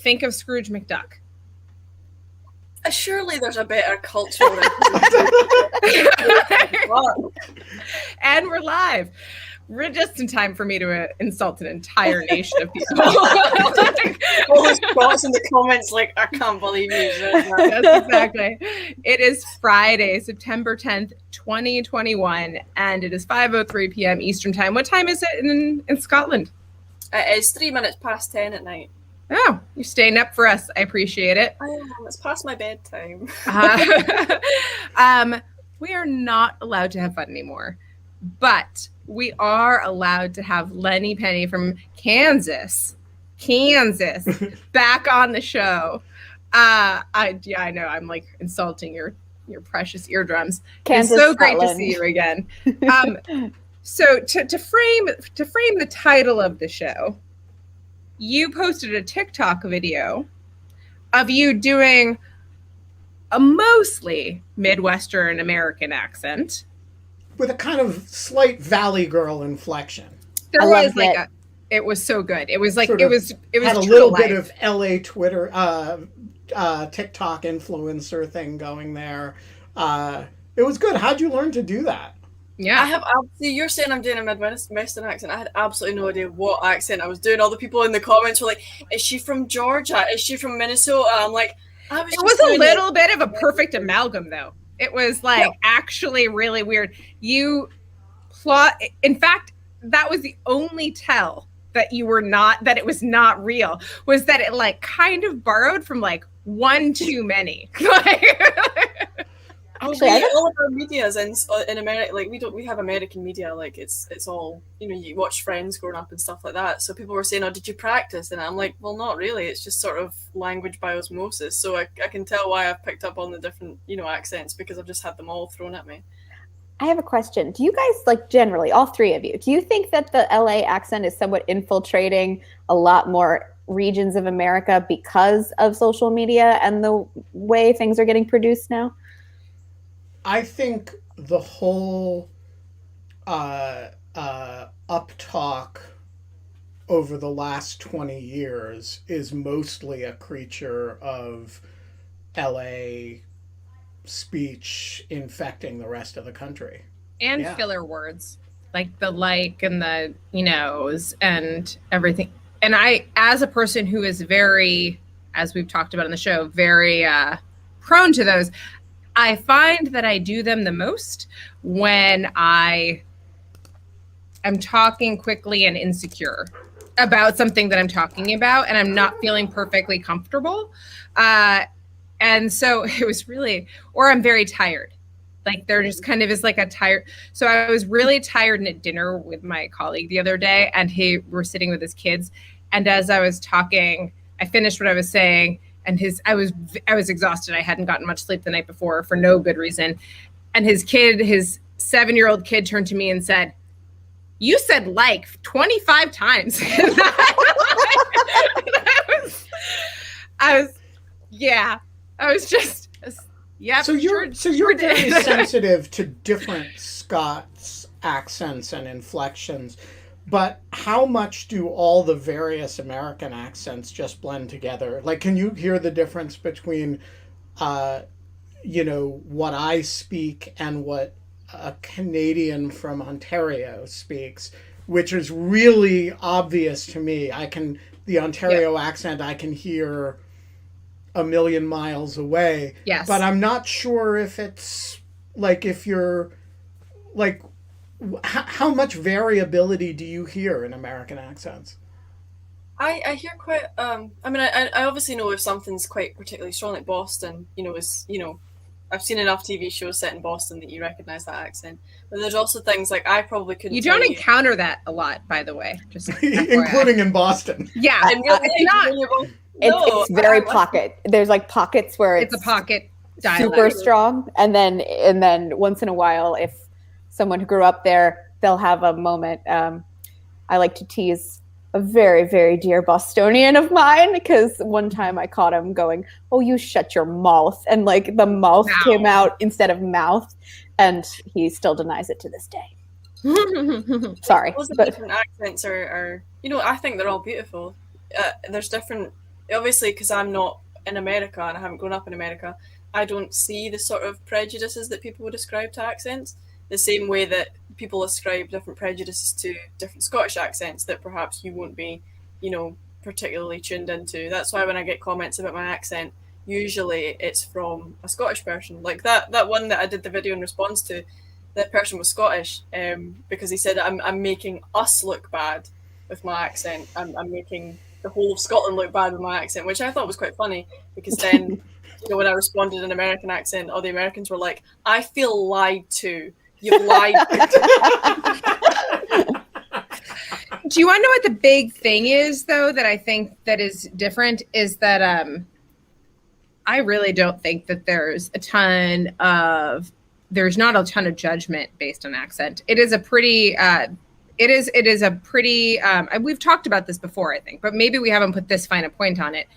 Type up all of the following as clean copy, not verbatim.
think of Scrooge McDuck. Surely there's a better cultural And we're live. We're just in time for me to insult an entire nation of people. All those thoughts in the comments like, I can't believe you. Yes, exactly. It is Friday, September 10th, 2021, and it is 5:03 p.m. Eastern Time. What time is it in Scotland? It's 3 minutes past 10 at night. Oh, you're staying up for us. I appreciate it. I am. It's past my bedtime. We are not allowed to have fun anymore, but we are allowed to have Len Pennie from Kansas, back on the show. I know I'm like insulting your precious eardrums. Kansas, it's so Scotland. great to see you again. So to frame the title of the show, you posted a TikTok video of you doing a mostly Midwestern American accent with a kind of slight Valley Girl inflection. There was like it was so good. It was like it was had a little bit of LA Twitter TikTok influencer thing going there. It was good. How'd you learn to do that? Yeah, I have. You're saying I'm doing a Midwestern accent. I had absolutely no idea what accent I was doing. All the people in the comments were like, "Is she from Georgia? Is she from Minnesota?" I'm like, it was a little bit of a perfect amalgam, though. It was like actually really weird. In fact, that was the only tell that that it was not real, was that it like kind of borrowed from like One Too Many. Actually, all of our media's in America, like we have American media, like it's all, you watch Friends growing up and stuff like that. So people were saying, "Oh, did you practice?" And I'm like, well, not really. It's just sort of language by osmosis. So I can tell why I've picked up on the different accents, because I've just had them all thrown at me. I have a question. Do you guys, like, generally, all three of you, do you think that the LA accent is somewhat infiltrating a lot more regions of America because of social media and the way things are getting produced now? I think the whole uptalk over the last 20 years is mostly a creature of LA speech infecting the rest of the country. And filler words like the and the knows and everything. And I, as a person who is very, as we've talked about on the show, very prone to those, I find that I do them the most when I am talking quickly and insecure about something that I'm talking about and I'm not feeling perfectly comfortable. And so it was really, or I'm very tired. Like there just kind of is like a tired. So I was really tired and at dinner with my colleague the other day, and we're sitting with his kids. And as I was talking, I finished what I was saying. And I was exhausted. I hadn't gotten much sleep the night before for no good reason. And his 7-year-old kid turned to me and said, "You said like 25 times." I was just, yeah. So you're very sensitive to different Scots accents and inflections. But how much do all the various American accents just blend together? Like, can you hear the difference between, what I speak and what a Canadian from Ontario speaks, which is really obvious to me. The Ontario accent I can hear a million miles away. Yes. But I'm not sure if it's, like, if you're, like, how much variability do you hear in American accents? I hear quite. I obviously know if something's quite particularly strong, like Boston. I've seen enough TV shows set in Boston that you recognize that accent. But there's also things like I probably couldn't. You don't encounter that a lot, by the way, just including in Boston. Yeah, it's not. It's very pocket. There's like pockets where it's a pocket dialect. Super strong, and then once in a while, if someone who grew up there, they'll have a moment. I like to tease a very, very dear Bostonian of mine, because one time I caught him going, "Oh, you shut your mouth," and like the mouth came out instead of mouth, and he still denies it to this day. Sorry, but different accents are I think they're all beautiful. There's different obviously, because I'm not in America and I haven't grown up in America, I don't see the sort of prejudices that people would ascribe to accents. The same way that people ascribe different prejudices to different Scottish accents that perhaps you won't be, particularly tuned into. That's why when I get comments about my accent, usually it's from a Scottish person. Like that one that I did the video in response to, that person was Scottish, because he said I'm making us look bad with my accent. I'm making the whole of Scotland look bad with my accent, which I thought was quite funny, because then when I responded in an American accent, all the Americans were like, "I feel lied to. You've lied." Do you want to know what the big thing is, though, that I think that is different is that I really don't think that there's not a ton of judgment based on accent. It is a pretty we've talked about this before, I think, but maybe we haven't put this fine a point on it.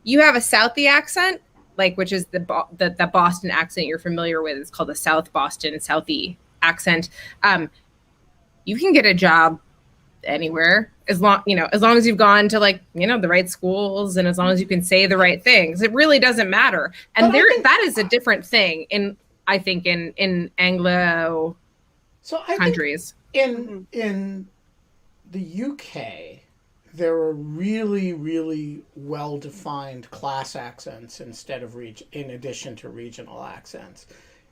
You have a Southie accent, which is the Boston accent you're familiar with. It's called the South Boston Southie accent. You can get a job anywhere as long as you've gone to the right schools, and as long as you can say the right things. It really doesn't matter. And that is a different thing in Anglo countries. In the UK, there are really, really well-defined class accents in addition to regional accents,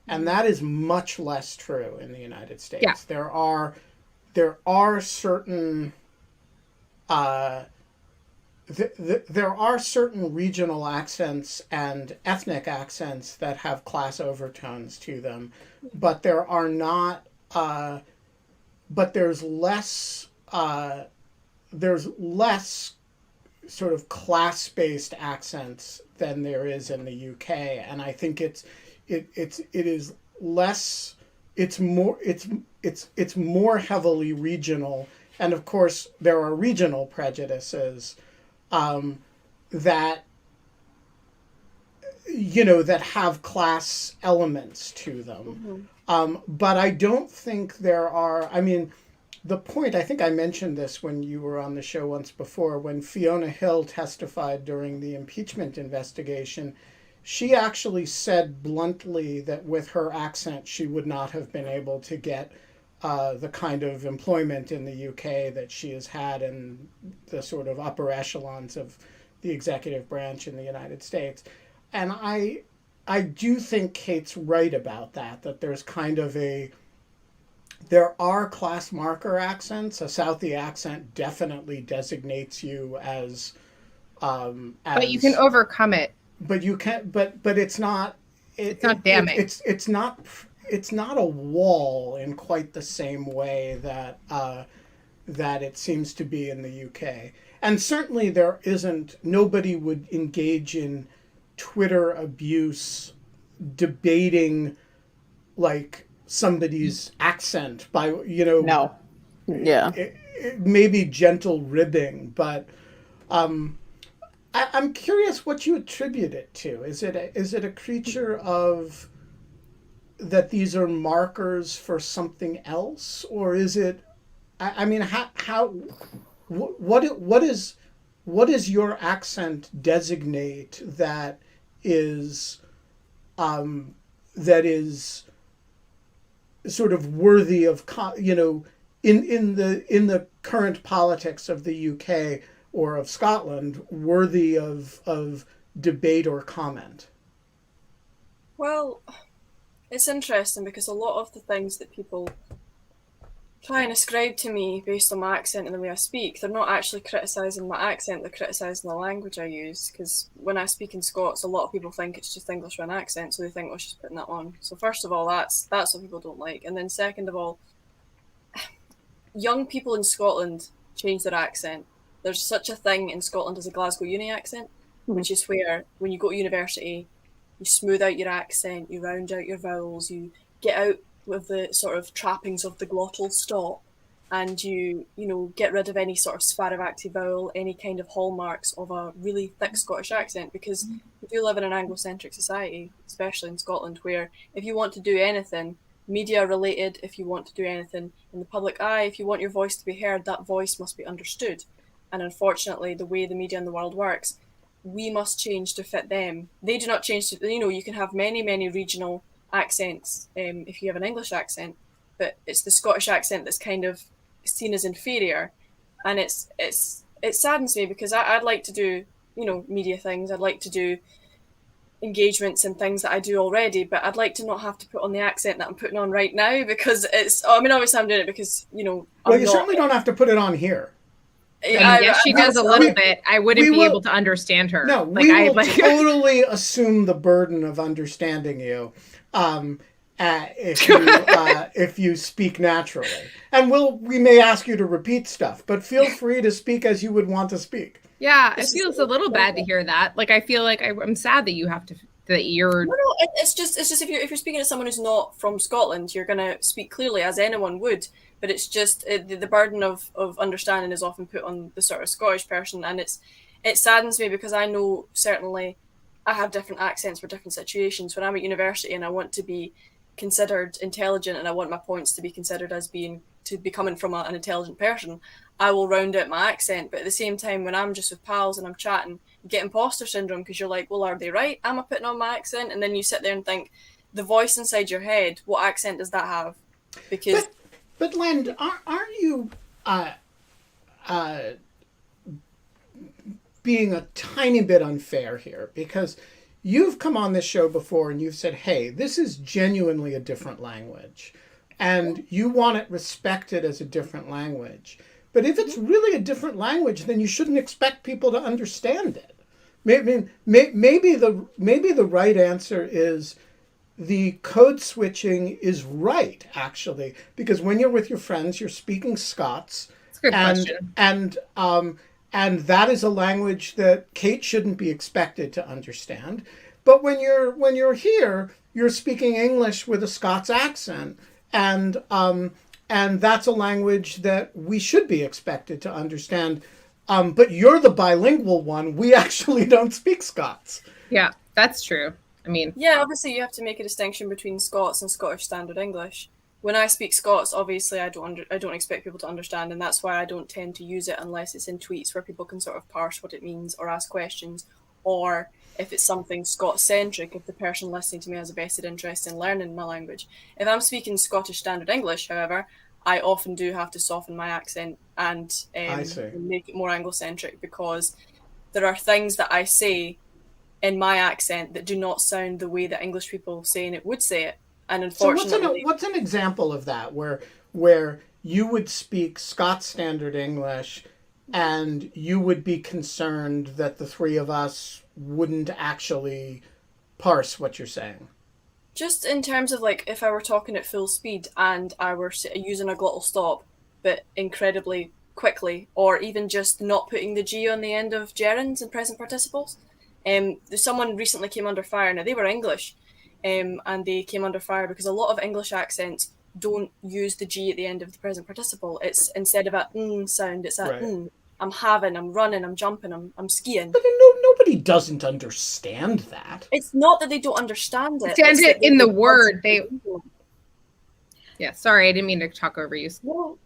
and that is much less true in the United States. Yeah. There are certain there are certain regional accents and ethnic accents that have class overtones to them, but there are not. But there's less sort of class-based accents than there is in the UK, and I think it is less. It's more heavily regional, and of course there are regional prejudices that that have class elements to them. But I don't think there are. I mean, the point, I think I mentioned this when you were on the show once before, when Fiona Hill testified during the impeachment investigation. She actually said bluntly that with her accent, she would not have been able to get the kind of employment in the UK that she has had in the sort of upper echelons of the executive branch in the United States. And I do think Kate's right about that there's kind of there are class marker accents. A Southie accent definitely designates you as but you can overcome it. But you can't. But it's not. It's not damning. It's not. It's not a wall in quite the same way that it seems to be in the UK. And certainly there isn't. Nobody would engage in Twitter abuse, debating somebody's accent by No. Yeah. Maybe gentle ribbing, but. I'm curious what you attribute it to. Is it a creature of that these are markers for something else, or is it? I mean, what is your accent designate that is sort of worthy of in the current politics of the UK or of Scotland, worthy of debate or comment? Well, it's interesting because a lot of the things that people try and ascribe to me based on my accent and the way I speak, they're not actually criticising my accent, they're criticising the language I use. Because when I speak in Scots, a lot of people think it's just English with an accent, so they think, oh, she's putting that on. So first of all, that's what people don't like. And then second of all, young people in Scotland change their accent. There's such a thing in Scotland as a Glasgow uni accent, which is where when you go to university, you smooth out your accent, you round out your vowels, you get out with the sort of trappings of the glottal stop, and you get rid of any sort of sparavatri vowel, any kind of hallmarks of a really thick Scottish accent, because we do live in an Anglo-centric society, especially in Scotland, where if you want to do anything media related, if you want to do anything in the public eye, if you want your voice to be heard, that voice must be understood. and unfortunately, the way the media in the world works, we must change to fit them. They do not change to, you can have many, many regional accents if you have an English accent, but it's the Scottish accent that's kind of seen as inferior. And it saddens me because I'd like to do, media things. I'd like to do engagements and things that I do already, but I'd like to not have to put on the accent that I'm putting on right now because obviously I'm doing it because, Well, you certainly don't have to put it on here. Yes, she does a little bit. I wouldn't be able to understand her. No, we will totally assume the burden of understanding you if you speak naturally. And we may ask you to repeat stuff, but feel free to speak as you would want to speak. Yeah, it feels a little bad to hear that. Like, I feel like I'm sad that you have to, that you're... No, it's just if you're speaking to someone who's not from Scotland, you're going to speak clearly as anyone would. But it's just the burden of understanding is often put on the sort of Scottish person, and it saddens me because I know certainly I have different accents for different situations. When I'm at university and I want to be considered intelligent and I want my points to be considered as be coming from an intelligent person, I will round out my accent. But at the same time, when I'm just with pals and I'm chatting, you get imposter syndrome because you're like, well, are they right? Am I putting on my accent? And then you sit there and think, the voice inside your head, what accent does that have? Because... But Len, aren't you being a tiny bit unfair here? Because you've come on this show before and you've said, hey, this is genuinely a different language. And you want it respected as a different language. But if it's really a different language, then you shouldn't expect people to understand it. Maybe the right answer is... the code switching is right, actually, because when you're with your friends, you're speaking Scots. That's a good question. And that is a language that Kate shouldn't be expected to understand. But when you're here, you're speaking English with a Scots accent, and that's a language that we should be expected to understand. But you're the bilingual one. We actually don't speak Scots. Yeah, that's true. I mean, yeah, obviously you have to make a distinction between Scots and Scottish Standard English. When I speak Scots, obviously I don't expect people to understand, and that's why I don't tend to use it unless it's in tweets where people can sort of parse what it means or ask questions, or if it's something Scots-centric, if the person listening to me has a vested interest in learning my language. If I'm speaking Scottish Standard English, however, I often do have to soften my accent and make it more Anglo-centric, because there are things that I say in my accent that do not sound the way that English people saying it would say it. And unfortunately... So what's an example of that where you would speak Scots Standard English and you would be concerned that the three of us wouldn't actually parse what you're saying? Just in terms of, like, if I were talking at full speed and I were using a glottal stop, but incredibly quickly, or even just not putting the G on the end of gerunds and present participles. Someone recently came under fire. Now, they were English, and they came under fire because a lot of English accents don't use the G at the end of the present participle. It's instead of a sound, it's a right. I'm having, I'm running, I'm jumping, I'm skiing. But nobody doesn't understand that. It's not that they don't understand it. Understand it in the word. Yeah, sorry, I didn't mean to talk over you. No,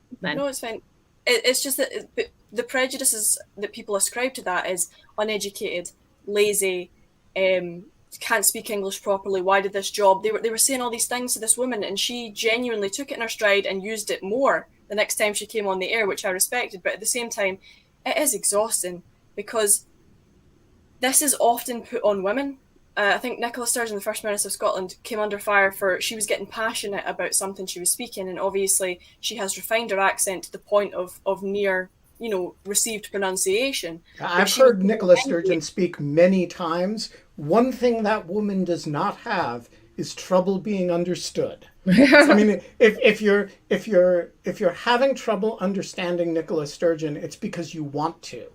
it's fine. It's just that the prejudices that people ascribe to that is uneducated, lazy, can't speak English properly, why did this job? They were saying all these things to this woman, and she genuinely took it in her stride and used it more the next time she came on the air, which I respected. But at the same time, it is exhausting because this is often put on women. I think Nicola Sturgeon, the First Minister of Scotland, came under fire for she was getting passionate about something she was speaking, and obviously she has refined her accent to the point of near, received pronunciation. I've heard Nicola Sturgeon speak many times. One thing that woman does not have is trouble being understood. I mean, if you're having trouble understanding Nicola Sturgeon, it's because you want to.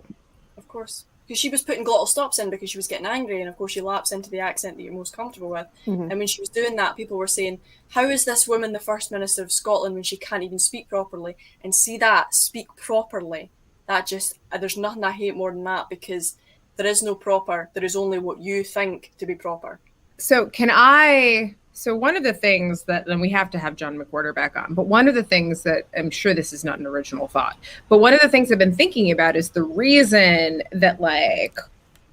Of course. Because she was putting glottal stops in because she was getting angry, and of course you lapse into the accent that you're most comfortable with. Mm-hmm. And when she was doing that, people were saying, how is this woman the First Minister of Scotland when she can't even speak properly? And see that, speak properly. That just, there's nothing I hate more than that, because there is no proper, there is only what you think to be proper. So can I So one of the things that, and we have to have John McWhorter back on, but one of the things that, I'm sure this is not an original thought, but one of the things I've been thinking about is the reason that like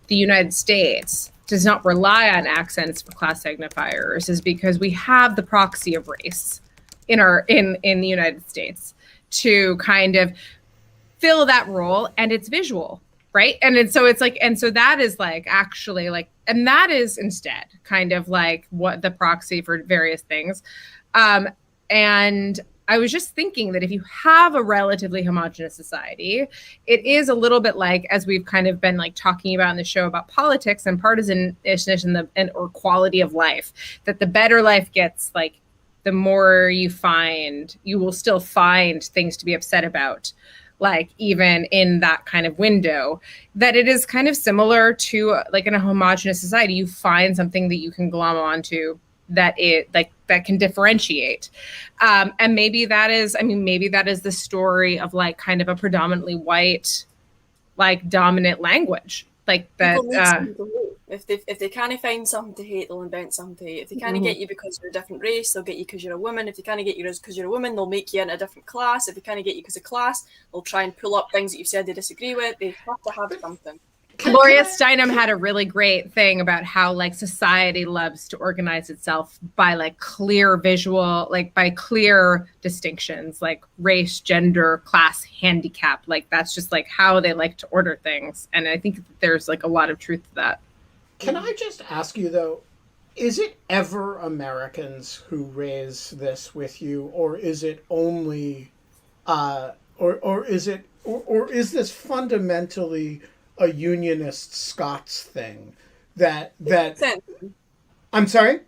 the United States does not rely on accents for class signifiers is because we have the proxy of race in the United States to kind of fill that role, and it's visual, right? And so it's like, and so that is like actually like, and that is instead kind of like what the proxy for various things. And I was just thinking that if you have a relatively homogenous society, it is a little bit like, as we've kind of been like talking about in the show about politics and partisanism and or quality of life, that the better life gets, like the more you will still find things to be upset about, like even in that kind of window, that it is kind of similar to like in a homogenous society, you find something that you can glom onto that can differentiate. And maybe that is the story of like kind of a predominantly white, like dominant language. Like that. If they can't find something to hate, they'll invent something to hate. If they can't get you because you're a different race, they'll get you because you're a woman. If they can't get you because you're a woman, they'll make you in a different class. If they can't get you because of class, they'll try and pull up things that you've said they disagree with. They have to have something. Gloria Steinem had a really great thing about how like society loves to organize itself by like clear visual, like by clear distinctions, like race, gender, class, handicap. Like that's just like how they like to order things. And I think that there's like a lot of truth to that. Can I just ask you though, is it ever Americans who raise this with you, or is it only, or is this fundamentally a unionist Scots thing that I'm sorry?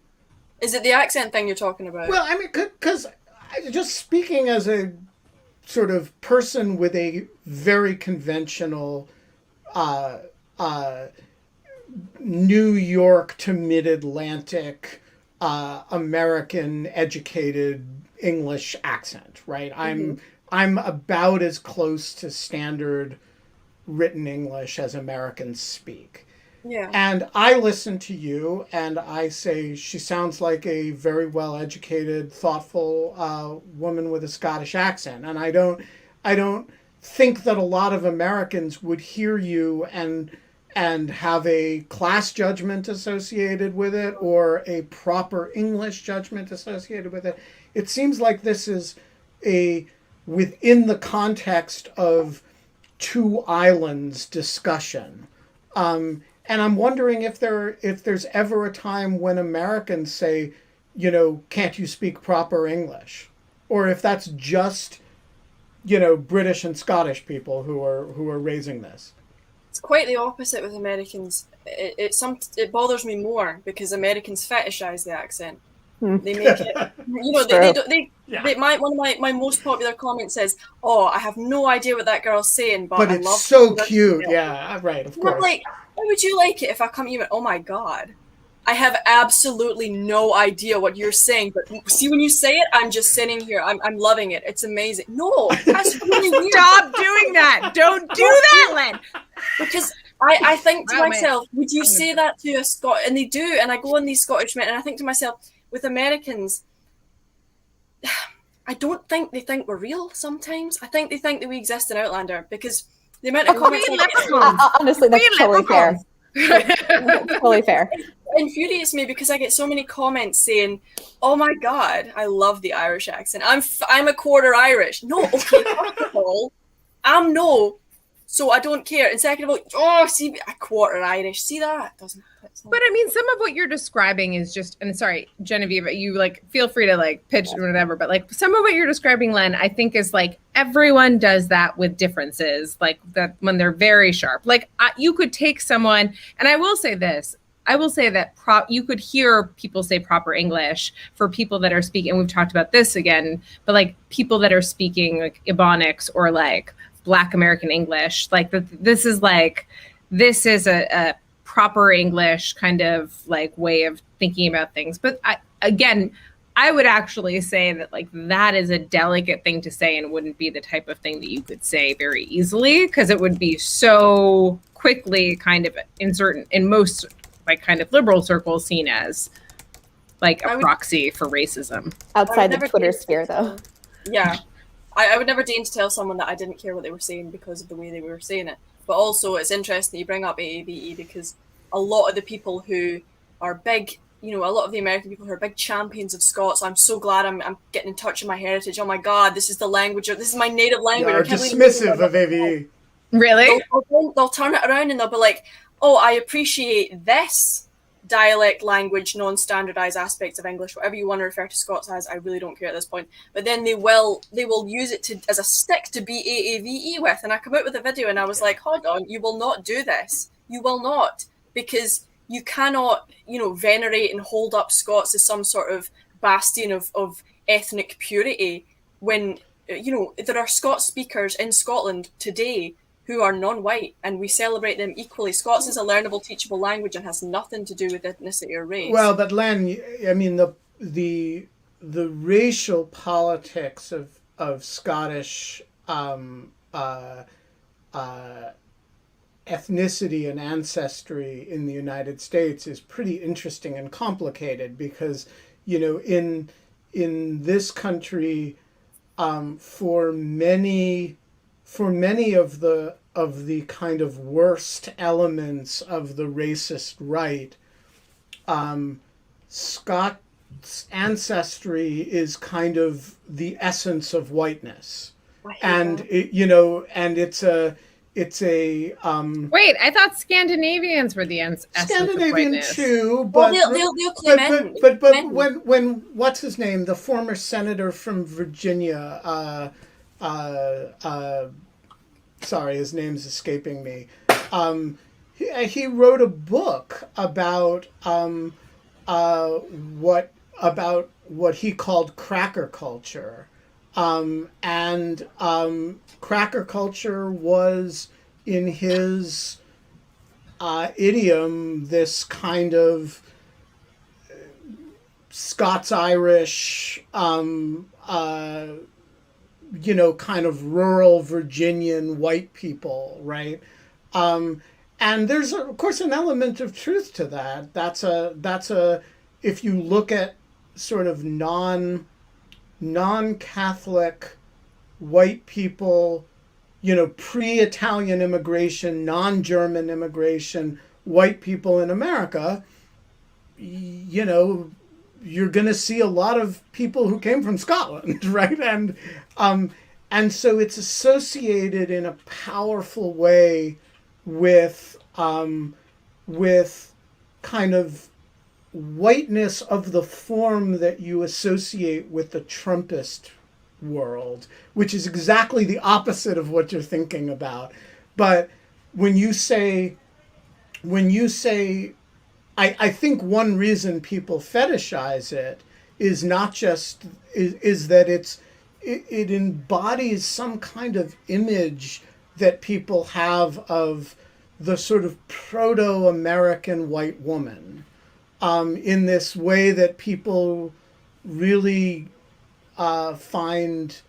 Is it the accent thing you're talking about? Well, I mean, because just speaking as a sort of person with a very conventional New York to mid-Atlantic American educated English accent, right? I'm about as close to standard written English as Americans speak. Yeah. And I listen to you and I say she sounds like a very well educated, thoughtful woman with a Scottish accent. And I don't think that a lot of Americans would hear you and have a class judgment associated with it or a proper English judgment associated with it. It seems like this is within the context of two islands discussion. And I'm wondering if there's ever a time when Americans say, can't you speak proper English? Or if that's just, British and Scottish people who are raising this. It's quite the opposite with Americans. It bothers me more because Americans fetishize the accent. They make it, one of my most popular comments says, "Oh, I have no idea what that girl's saying, but I it's love so cute." Yeah, right. Of course. I'm like, how would you like it if I come to you and, oh my god, I have absolutely no idea what you're saying, but see when you say it, I'm just sitting here. I'm loving it. It's amazing. No, that's really weird. Stop doing that. Don't do that, Len. Because I think to myself, would you say that to a Scot? And they do. And I go on these Scottish men and I think to myself, with Americans, I don't think they think we're real sometimes. I think they think that we exist in Outlander because the amount of comments honestly, that's totally fair. That's totally fair. It infuriates me because I get so many comments saying, "Oh my god, I love the Irish accent. I'm a quarter Irish." No, okay, first of all, I'm no, so I don't care. And second of all, see, a quarter Irish. See that doesn't. But I mean, some of what you're describing is just, and sorry, Genevieve, you like feel free to like pitch or whatever, but like some of what you're describing, Len, I think is like everyone does that with differences, like that when they're very sharp. Like you could take someone, and I will say this, I will say that you could hear people say proper English for people that are speaking, and we've talked about this again, but like people that are speaking like Ebonics or like Black American English, like this is a proper English kind of like way of thinking about things. But I would actually say that like that is a delicate thing to say and wouldn't be the type of thing that you could say very easily because it would be so quickly kind of in most like kind of liberal circles seen as like a I would- proxy for racism. Outside the never Twitter deign to sphere, tell- though. Yeah. I would never deign to tell someone that I didn't care what they were saying because of the way they were saying it. But also, it's interesting that you bring up AAVE because a lot of the people who are big, a lot of the American people who are big champions of Scots, I'm so glad I'm getting in touch with my heritage. Oh my God, this is the language, this is my native language. Are dismissive of AVE. Really? They'll turn it around and they'll be like, oh, I appreciate this dialect, language, non-standardized aspects of English, whatever you want to refer to Scots as. I really don't care at this point. But then they will use it as a stick to beat AAVE with. And I come out with a video and I was like, hold on, you will not do this. You will not, because you cannot, venerate and hold up Scots as some sort of bastion of ethnic purity when, there are Scots speakers in Scotland today who are non-white, and we celebrate them equally. Scots is a learnable, teachable language and has nothing to do with ethnicity or race. Well, but Len, I mean the racial politics of Scottish ethnicity and ancestry in the United States is pretty interesting and complicated because, in this country, for many of the kind of worst elements of the racist right, Scots ancestry is kind of the essence of whiteness, and it's a Wait, I thought Scandinavians were the essence Scandinavian of whiteness. too, but they'll claim in. but when what's his name, the former senator from Virginia, sorry, his name's escaping me. He wrote a book about what he called cracker culture, and cracker culture was, in his idiom, this kind of Scots-Irish, kind of rural Virginian white people, right? And there's, of course, an element of truth to that. That's a if you look at sort of non-Catholic white people, pre-Italian immigration, non-German immigration, white people in America, you're going to see a lot of people who came from Scotland, right? And so it's associated in a powerful way with kind of whiteness of the form that you associate with the Trumpist world, which is exactly the opposite of what you're thinking about. But when you say, I think one reason people fetishize it is not just is that it embodies some kind of image that people have of the sort of proto-American white woman, in this way that people really find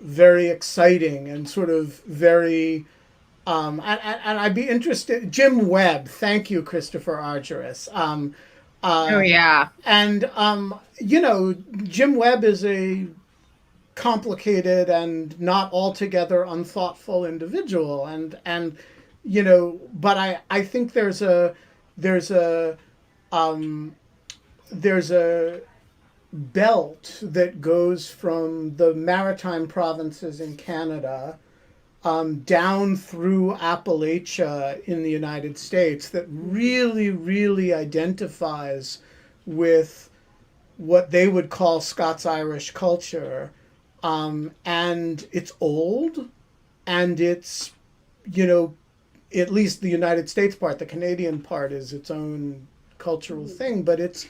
very exciting and sort of very and I'd be interested. Jim Webb, thank you, Christopher Argyris. Oh yeah, and Jim Webb is a complicated and not altogether unthoughtful individual, and but I think there's a belt that goes from the maritime provinces in Canada down through Appalachia in the United States that really, really identifies with what they would call Scots-Irish culture. And it's old, and it's, at least the United States part, the Canadian part is its own cultural thing, but it's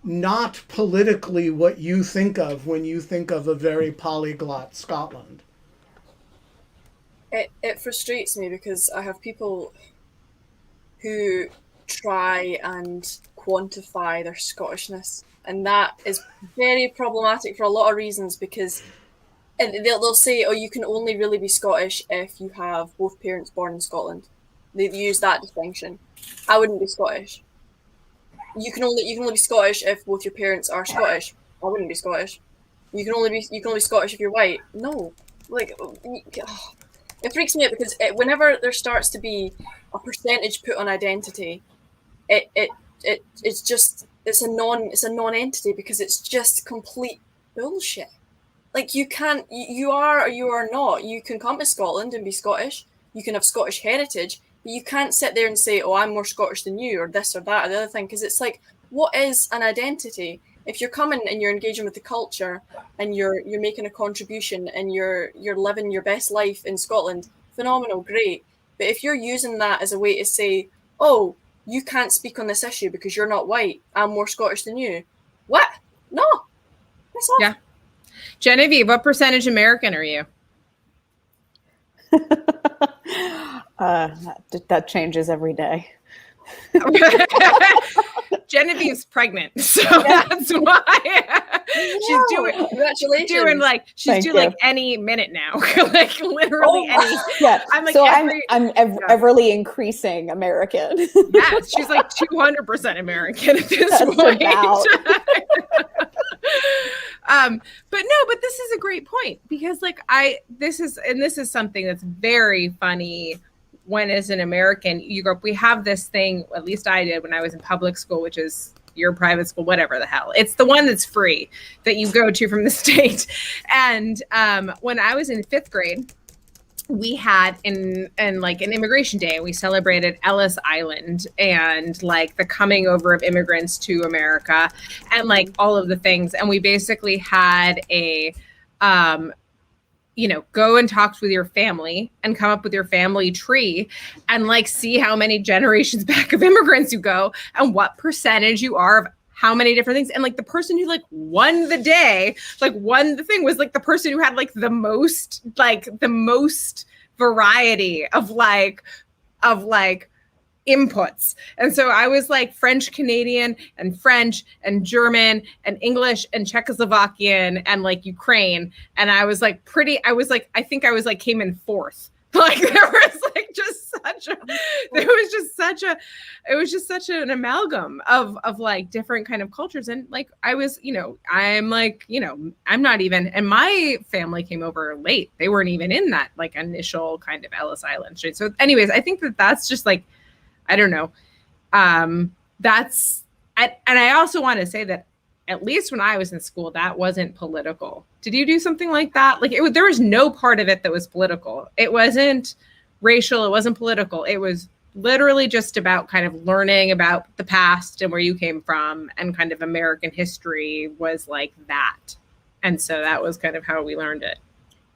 not politically what you think of when you think of a very polyglot Scotland. It frustrates me because I have people who try and quantify their Scottishness, and that is very problematic for a lot of reasons, because they'll say, oh, you can only really be Scottish if you have both parents born in Scotland. They use that distinction. I wouldn't be Scottish. you can only be Scottish if both your parents are Scottish. I wouldn't be Scottish. You can only be Scottish if you're white. No, like it freaks me out because whenever there starts to be a percentage put on identity, it's a non-entity because it's just complete bullshit. Like you are or you are not. You can come to Scotland and be Scottish. You can have Scottish heritage, but you can't sit there and say, "Oh, I'm more Scottish than you," or this or that or the other thing, because it's like, what is an identity? If you're coming and you're engaging with the culture and you're making a contribution and you're living your best life in Scotland, phenomenal, great. But if you're using that as a way to say, "Oh, you can't speak on this issue because you're not white, I'm more Scottish than you," what? No, that's off. Yeah. Genevieve, what percentage American are you? That changes every day. Genevieve's pregnant, so that's why she's doing. Congratulations. She's doing like any minute now, like literally any. Yeah, I'm like so I'm everly increasing American. Yeah, she's like 200% American at this point. But this is a great point because this is something that's very funny. When as an American, you grow up, we have this thing, at least I did when I was in public school, which is your private school, whatever the hell. It's the one that's free that you go to from the state. And when I was in 5th grade, we had an immigration day, and we celebrated Ellis Island and like the coming over of immigrants to America and like all of the things. And we basically had a go and talk with your family and come up with your family tree and like see how many generations back of immigrants you go and what percentage you are of how many different things. And like the person who like won the day, like won the thing was like the person who had like the most variety of inputs. And so I was like French Canadian and French and German and English and Czechoslovakian and like Ukraine. And I was like I think I was like came in 4th. Like there was like it was just such an amalgam of like different kind of cultures. And like I was, I'm like, I'm not even, and my family came over late. They weren't even in that like initial kind of Ellis Island street. So anyways, I think that's just like, I don't know. And I also want to say that at least when I was in school, that wasn't political. Did you do something like that? Like there was no part of it that was political. It wasn't racial. It wasn't political. It was literally just about kind of learning about the past and where you came from, and kind of American history was like that. And so that was kind of how we learned it.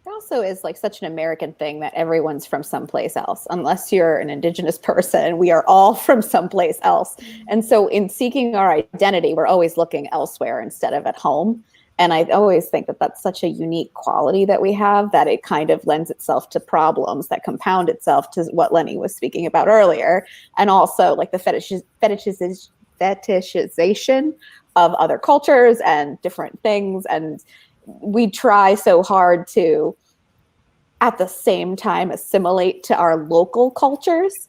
It also is like such an American thing that everyone's from someplace else. Unless you're an Indigenous person, we are all from someplace else. And so in seeking our identity, we're always looking elsewhere instead of at home. And I always think that that's such a unique quality that we have, that it kind of lends itself to problems that compound itself to what Lennie was speaking about earlier. And also like the fetishization of other cultures and different things. And we try so hard to, at the same time, assimilate to our local cultures.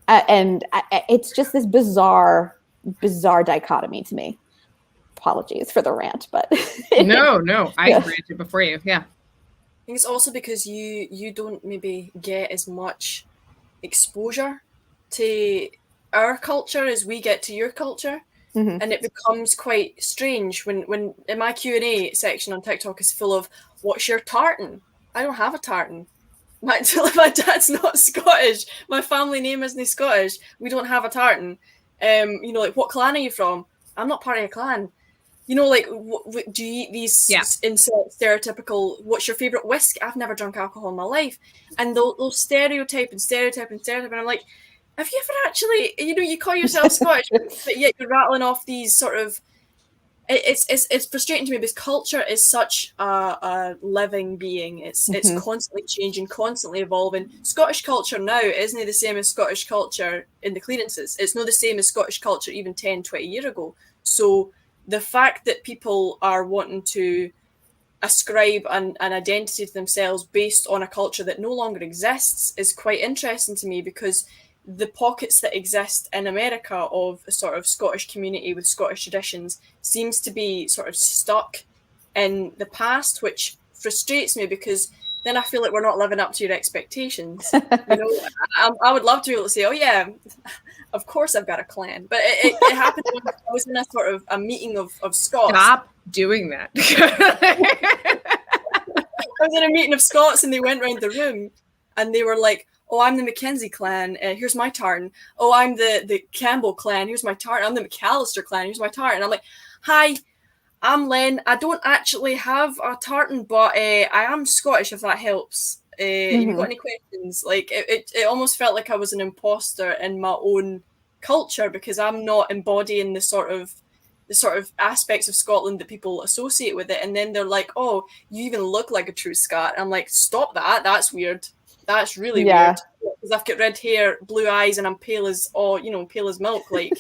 And it's just this bizarre dichotomy to me. Apologies for the rant, but no, I ranted before you. Yeah. I think it's also because you don't maybe get as much exposure to our culture as we get to your culture. Mm-hmm. And it becomes quite strange when in my Q&A section on TikTok is full of, what's your tartan? I don't have a tartan. My dad's not Scottish. My family name isn't Scottish. We don't have a tartan. Like, what clan are you from? I'm not part of a clan. Like, do you eat these stereotypical, what's your favourite whiskey? I've never drunk alcohol in my life. And they'll stereotype. And I'm like, have you ever actually, you call yourself Scottish, but yet you're rattling off these sort of, it's frustrating to me because culture is such a living being. It's constantly changing, constantly evolving. Scottish culture now isn't the same as Scottish culture in the clearances. It's not the same as Scottish culture even 10, 20 years ago. So the fact that people are wanting to ascribe an identity to themselves based on a culture that no longer exists is quite interesting to me, because the pockets that exist in America of a sort of Scottish community with Scottish traditions seems to be sort of stuck in the past, which frustrates me because then I feel like we're not living up to your expectations. I would love to be able to say, oh yeah, of course I've got a clan. But it happened when I was in a sort of a meeting of Scots. Stop doing that. I was in a meeting of Scots and they went round the room and they were like, oh, I'm the Mackenzie clan, here's my tartan. Oh, I'm the Campbell clan, here's my tartan. I'm the McAllister clan, here's my tartan. I'm like, hi, I'm Len. I don't actually have a tartan, but I am Scottish, if that helps. Have you got any questions? Like, it almost felt like I was an imposter in my own culture because I'm not embodying the sort of aspects of Scotland that people associate with it. And then they're like, oh, you even look like a true Scot. I'm like, stop that. That's weird. That's really weird. Because I've got red hair, blue eyes, and I'm pale as milk. Like,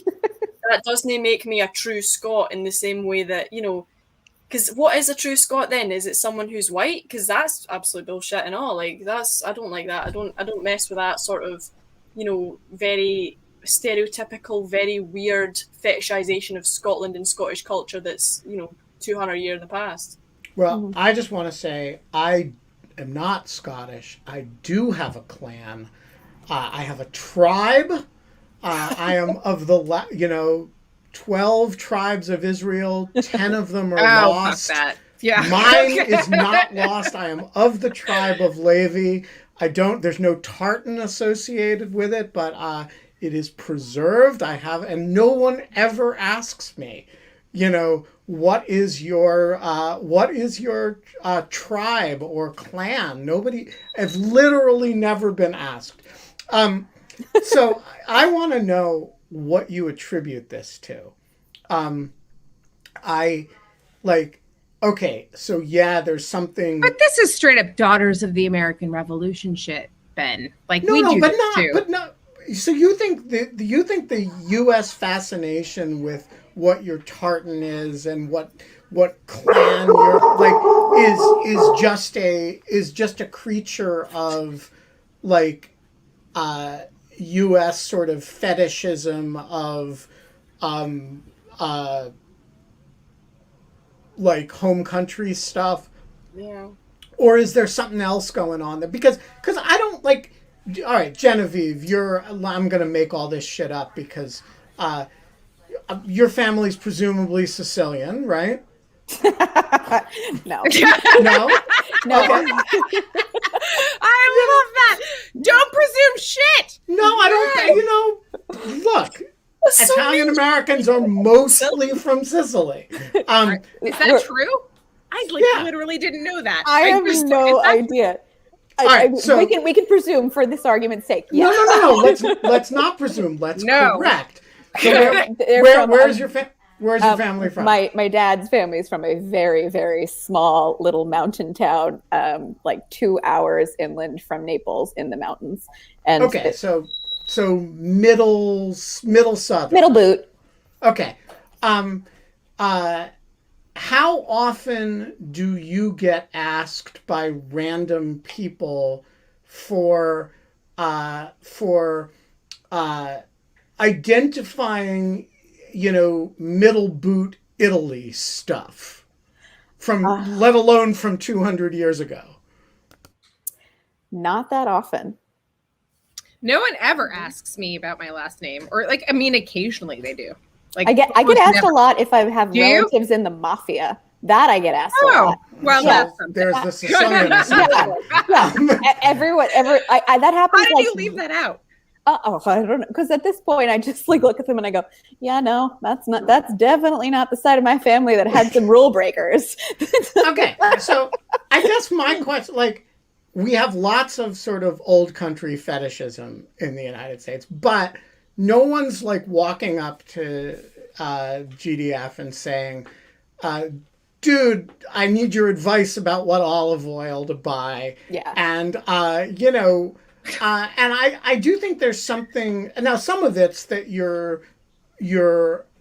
that doesn't make me a true Scot in the same way that, because what is a true Scot then? Is it someone who's white? Because that's absolute bullshit and all. Like, I don't like that. I don't mess with that sort of, very stereotypical, very weird fetishization of Scotland and Scottish culture that's 200 years in the past. Well, I just want to say I am not Scottish. I do have a clan. I have a tribe. I am of the 12 tribes of Israel. 10 of them are lost. Fuck that. Yeah. Mine is not lost. I am of the tribe of Levi. There's no tartan associated with it, but it is preserved. And no one ever asks me, what is your tribe or clan? Nobody, I've literally never been asked. So I want to know what you attribute this to. Okay, so yeah, there's something. But this is straight up Daughters of the American Revolution shit, Ben. Like, we do this too. But no. So you think the U.S. fascination with what your tartan is and what clan you're like is just a creature of like U.S. sort of fetishism of like home country stuff? Yeah. Or is there something else going on there? Because I don't like. All right, Genevieve, I'm going to make all this shit up because your family's presumably Sicilian, right? No. No? No. Okay. I love that. Don't presume shit. No, I don't. Look, Italian Americans are mostly from Sicily. Is that true? I literally didn't know that. I have no idea. So we can presume for this argument's sake. Yes. No. Let's not presume. Let's correct. So where's your family from? My dad's family is from a very, very small little mountain town, like 2 hours inland from Naples in the mountains. And okay, so middle southern. Middle boot. Okay. How often do you get asked by random people for identifying, middle boot Italy stuff let alone from 200 years ago? Not that often. No one ever asks me about my last name, or occasionally they do. Like, I get asked a lot if I have relatives in the mafia. That I get asked a lot. Well, so there's the Sicilian. Everyone, that happens. How did you leave that out? I don't know. Because at this point, I just look at them and I go, "Yeah, no, that's definitely not the side of my family that had some rule breakers." Okay, so I guess my question, we have lots of sort of old country fetishism in the United States, but no one's walking up to GDF and saying, dude, I need your advice about what olive oil to buy. Yeah. And, and I do think there's something, now some of it's that you're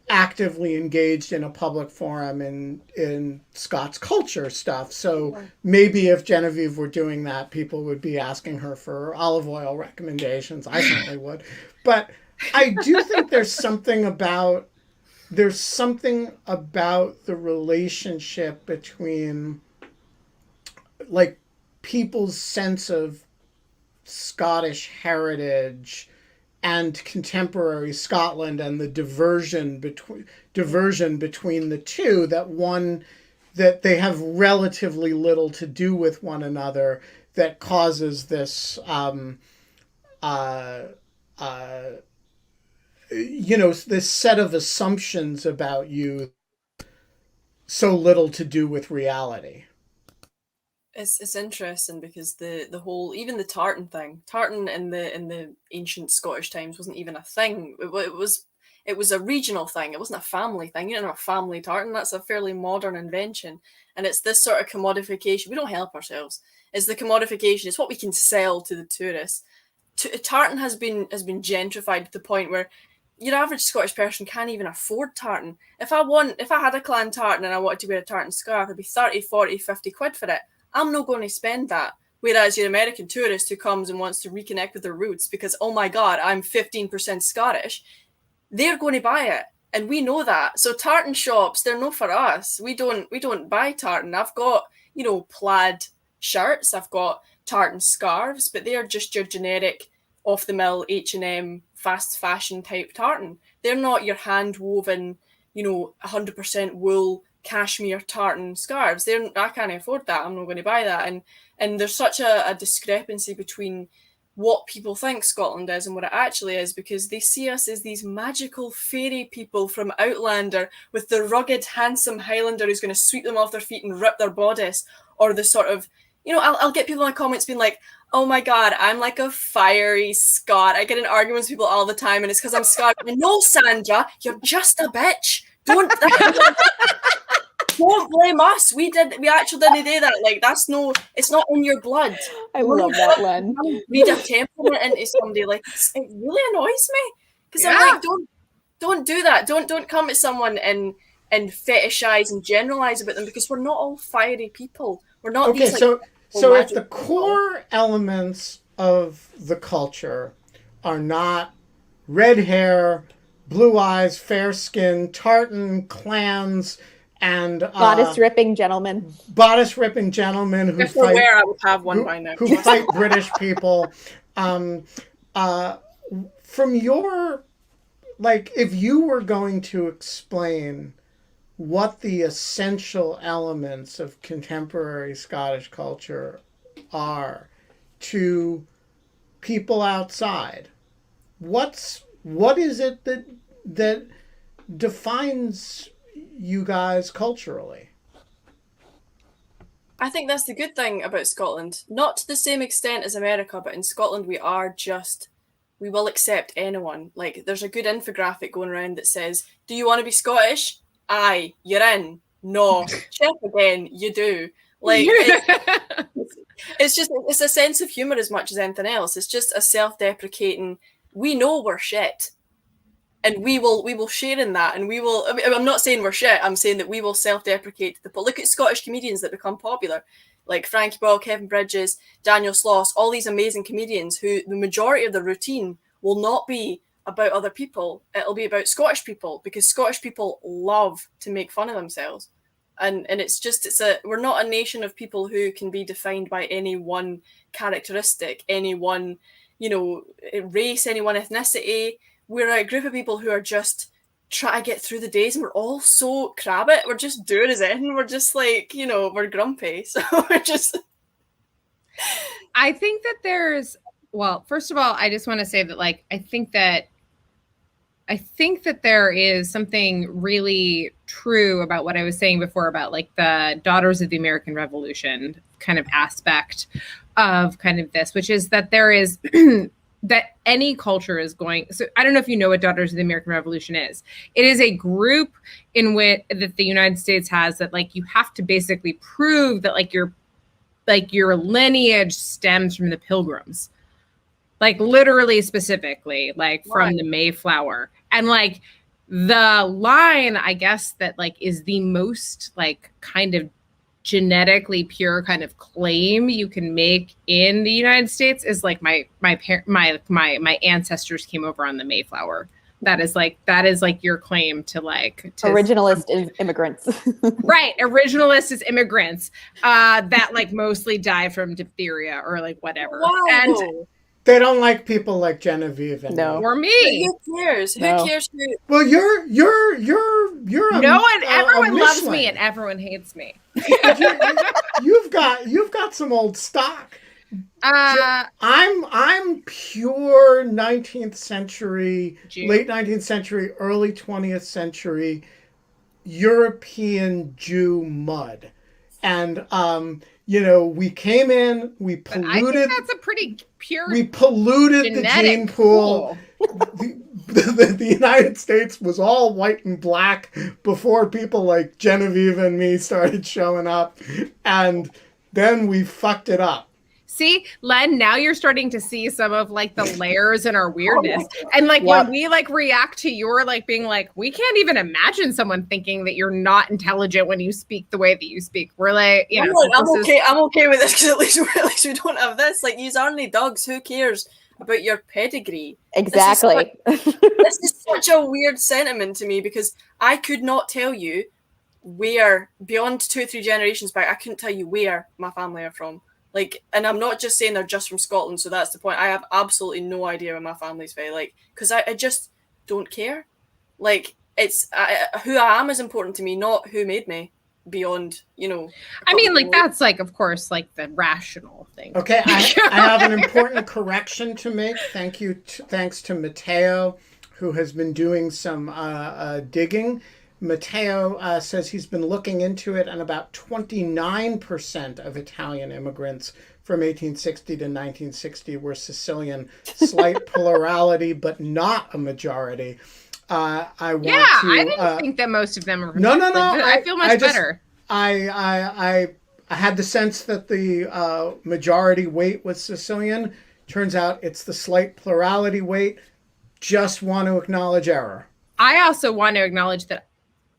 actively engaged in a public forum in Scots culture stuff. So maybe if Genevieve were doing that, people would be asking her for olive oil recommendations. I certainly would. But I do think there's something about the relationship between like people's sense of Scottish heritage and contemporary Scotland, and the diversion between the two, that they have relatively little to do with one another, that causes this this set of assumptions about you, so little to do with reality. It's interesting because the whole, even the tartan thing, tartan in the ancient Scottish times wasn't even a thing. It was a regional thing. It wasn't a family thing. You don't have a family tartan. That's a fairly modern invention, and it's this sort of commodification. We don't help ourselves. It's the commodification. It's what we can sell to the tourists. Tartan has been gentrified to the point where your average Scottish person can't even afford tartan. If I had a clan tartan and I wanted to wear a tartan scarf, it'd be 30, 40, 50 quid for it. I'm not going to spend that. Whereas your American tourist who comes and wants to reconnect with their roots because, oh my God, I'm 15% Scottish, they're going to buy it. And we know that. So tartan shops, they're not for us. We don't buy tartan. I've got, plaid shirts. I've got tartan scarves, but they are just your generic off-the-mill H&M fast fashion type tartan. They're not your hand-woven, 100% wool cashmere tartan scarves. I can't afford that. I'm not going to buy that. And there's such a discrepancy between what people think Scotland is and what it actually is, because they see us as these magical fairy people from Outlander with the rugged, handsome Highlander who's going to sweep them off their feet and rip their bodice, or the sort of, I'll get people in the comments being like, oh my God, I'm like a fiery Scot. I get in arguments with people all the time, and it's because I'm Scottish. No, Sandra, you're just a bitch. Don't blame us. We actually didn't do that. Like, it's not in your blood. I love that, Len. Read a temperament into somebody. Like, it really annoys me. Because I'm like, don't do that. Don't come at someone and fetishize and generalize about them, because we're not all fiery people. We're not okay, these, so if the core elements of the culture are not red hair, blue eyes, fair skin, tartan, clans, and bodice ripping gentlemen who fight, I would have one by now. Who fight British people. From your, like, if you were going to explain what the essential elements of contemporary Scottish culture are to people outside, what is it that defines you guys culturally? I think that's the good thing about Scotland. Not to the same extent as America, but in Scotland we will accept anyone. Like, there's a good infographic going around that says, do you want to be Scottish? Aye, you're in. No. Check again, you do. Like, it's a sense of humour as much as anything else. It's just a self-deprecating, we know we're shit. And we will share in that, and we will. I mean, I'm not saying we're shit. I'm saying that we will self-deprecate. But look at Scottish comedians that become popular, like Frankie Boyle, Kevin Bridges, Daniel Sloss, all these amazing comedians who the majority of their routine will not be about other people. It'll be about Scottish people, because Scottish people love to make fun of themselves, and we're not a nation of people who can be defined by any one characteristic, any one race, any one ethnicity. We're a group of people who are just trying to get through the days, and we're all so crabbit. We're just doing as in. We're just like, we're grumpy. So we're just... I think that first of all, I just want to say that, like, I think that there is something really true about what I was saying before about, like, the Daughters of the American Revolution kind of aspect of kind of this, which is that there is... that any culture is going. So I don't know if you know what Daughters of the American Revolution is. It is a group in which that the United States has that, like, you have to basically prove that, like, your lineage stems from the Pilgrims, like, literally, specifically, like, from the Mayflower. And, like, the line, I guess, that like is the most like kind of genetically pure kind of claim you can make in the United States is like my ancestors came over on the Mayflower. That is like your claim to like originalist is immigrants. Right, originalist is immigrants that like mostly die from diphtheria or like whatever. Wow. And they don't like people like Genevieve and or me. Who cares? No. Who cares? Well, you're No one, everyone loves me and everyone hates me. You've got some old stock. I'm pure 19th century, Jew. late 19th century, early 20th century European Jew mud. And we came in, we polluted. I think that's a pretty pure. We polluted the gene pool. The United States was all white and black before people like Genevieve and me started showing up, and then we fucked it up. See, Len, now you're starting to see some of like the layers in our weirdness. And like when we like react to your like being like, we can't even imagine someone thinking that you're not intelligent when you speak the way that you speak. We're like, I'm okay with this because at least we don't have this. Like, yous aren't dogs. Who cares about your pedigree? Exactly. This is such a weird sentiment to me because I could not tell you where, beyond 2 or 3 generations back, I couldn't tell you where my family are from. Like, and I'm not just saying they're just from Scotland, so that's the point. I have absolutely no idea where my family's from, like, because I just don't care. Like, it's who I am is important to me, not who made me. Beyond, I mean, like that's like, of course, like the rational thing. Okay, I have an important correction to make. Thanks to Matteo, who has been doing some digging. Matteo says he's been looking into it, and about 29% of Italian immigrants from 1860 to 1960 were Sicilian. Slight plurality, but not a majority. I didn't think that most of them were. No. I feel much better. I had the sense that the majority weight was Sicilian. Turns out it's the slight plurality weight. Just want to acknowledge error. I also want to acknowledge that,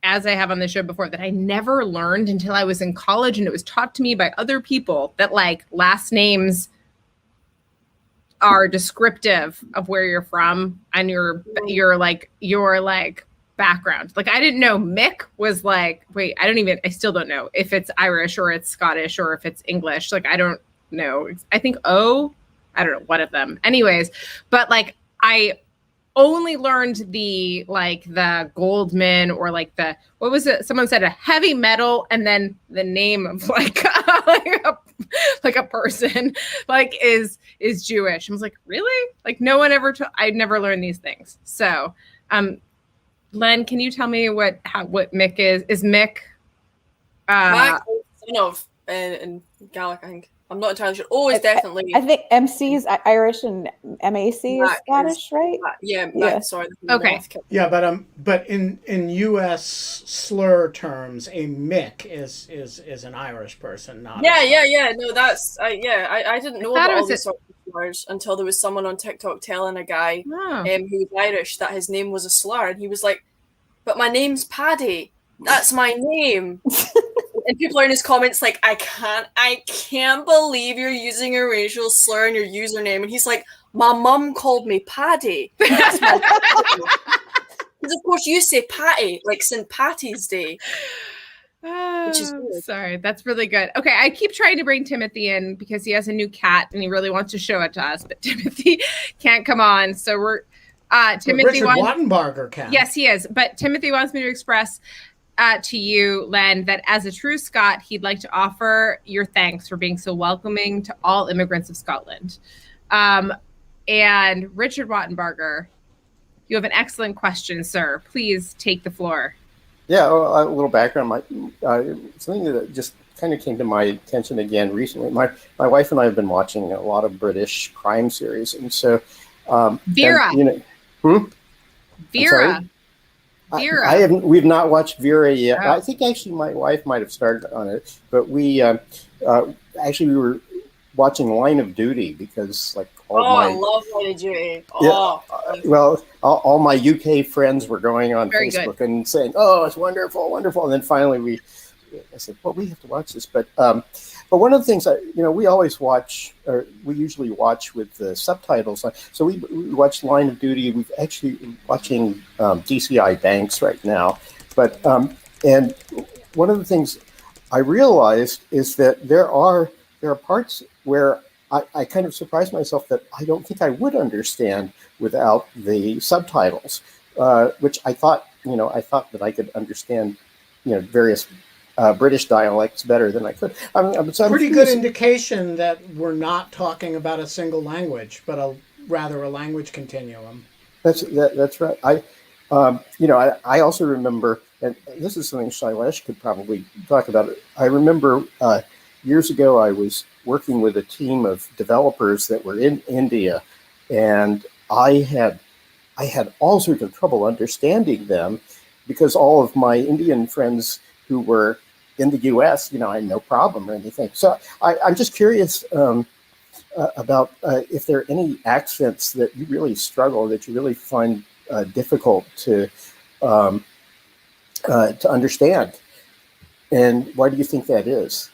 as I have on the show before, that I never learned until I was in college, and it was taught to me by other people that like last names are descriptive of where you're from and your background. Like, I didn't know Mick was like, I still don't know if it's Irish or it's Scottish or if it's English. Like, I don't know. I think I don't know, one of them. Anyways, but like I only learned the Goldman or like what was it? Someone said a heavy metal and then the name of like a person like is Jewish. I was like, really? Like no one ever I'd never learned these things. So, Len, can you tell me what Mick is? Is Mick son of in Gaelic, I think. I'm not entirely sure. Oh, it's definitely. I think MC is Irish and MAC is Scottish, right? Yeah. Sorry. Okay. Yeah, but in U.S. slur terms, a Mick is an Irish person, not. Yeah. No, that's I didn't know about all these sorts of slurs until there was someone on TikTok telling a guy who was Irish that his name was a slur, and he was like, "But my name's Paddy. That's my name." And people are in his comments like, I can't believe you're using a racial slur in your username. And he's like, my mum called me Paddy. That's my because of course you say Patty, like St. Patty's Day. Which is weird. Sorry, that's really good. Okay, I keep trying to bring Timothy in because he has a new cat and he really wants to show it to us, but Timothy can't come on. So we're Timothy Richard Wattenbarger can. Yes, he is. But Timothy wants me to express to you, Len, that as a true Scot, he'd like to offer your thanks for being so welcoming to all immigrants of Scotland. And Richard Wattenbarger, you have an excellent question, sir. Please take the floor. Yeah, a little background. Something that just kind of came to my attention again recently. My wife and I have been watching a lot of British crime series, and so Vera. Vera. Vera. We've not watched Vera yet. Oh. I think actually my wife might have started on it, but we were watching Line of Duty because like I my love Line of Duty. yeah, Oh, well, all my UK friends were going on Very Facebook and saying, "Oh, it's wonderful, wonderful." And then finally, I said, "Well, we have to watch this." But one of the things we always watch, or we usually watch with the subtitles. So we watch Line of Duty. We've actually watching DCI Banks right now, but and one of the things I realized is that there are parts where I kind of surprised myself that I don't think I would understand without the subtitles, which I thought that I could understand, various British dialects better than I could. So Pretty good indication that we're not talking about a single language, but rather a language continuum. That's right. I also remember, and this is something Shailesh could probably talk about. I remember years ago I was working with a team of developers that were in India, and I had all sorts of trouble understanding them because all of my Indian friends who were in the U.S., I had no problem or anything. So I'm just curious about if there are any accents that you really struggle, that you really find difficult to understand, and why do you think that is?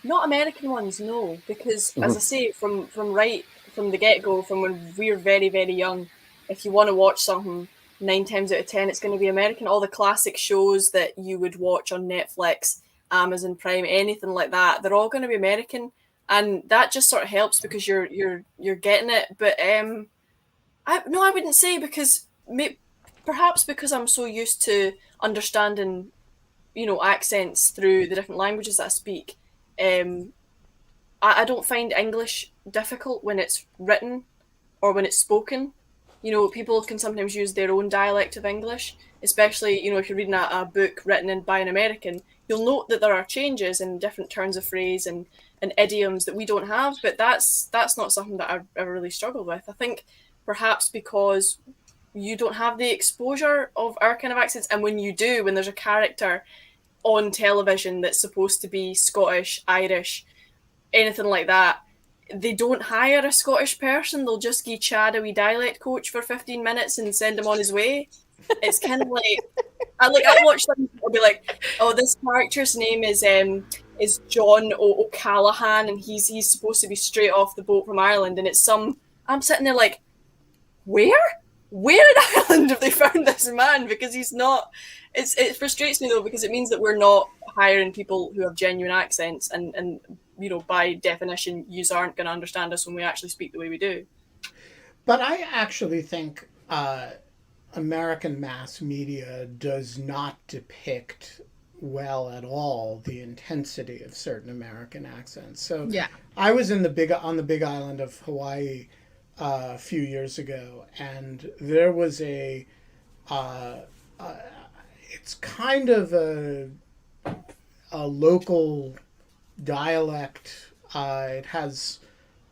Not American ones, no, because as I say, from right from the get go, from when we're very, very young, if you want to watch something, 9 times out of 10 it's going to be American. All the classic shows that you would watch on Netflix, Amazon Prime, anything like that, they're all going to be American, and that just sort of helps because you're getting it. But I wouldn't say, because perhaps because I'm so used to understanding accents through the different languages that I speak. I don't find English difficult when it's written or when it's spoken. People can sometimes use their own dialect of English, especially, if you're reading a book written by an American, you'll note that there are changes in different turns of phrase and idioms that we don't have, but that's not something that I've ever really struggled with. I think perhaps because you don't have the exposure of our kind of accents, and when you do, when there's a character on television that's supposed to be Scottish, Irish, anything like that, they don't hire a Scottish person. They'll just give Chad a wee dialect coach for 15 minutes and send him on his way. It's kind of like I'll watch them. I'll be like, oh, this character's name is John O'Callaghan, and he's supposed to be straight off the boat from Ireland, and I'm sitting there like, where in Ireland have they found this man? Because he's not. It frustrates me though, because it means that we're not hiring people who have genuine accents, and by definition, you aren't going to understand us when we actually speak the way we do. But I actually think American mass media does not depict well at all the intensity of certain American accents. So Yeah. I was on the big island of Hawaii a few years ago, and there was it's kind of a local dialect. It has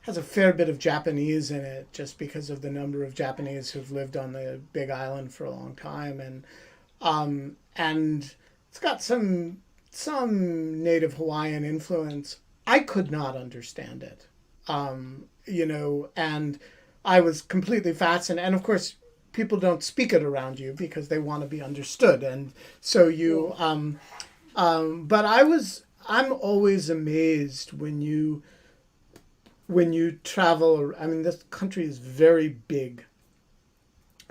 a fair bit of Japanese in it, just because of the number of Japanese who've lived on the Big Island for a long time, and it's got some native Hawaiian influence. I could not understand it, and I was completely fascinated. And of course, people don't speak it around you because they want to be understood, and so you. But I'm always amazed when you travel. I mean, this country is very big,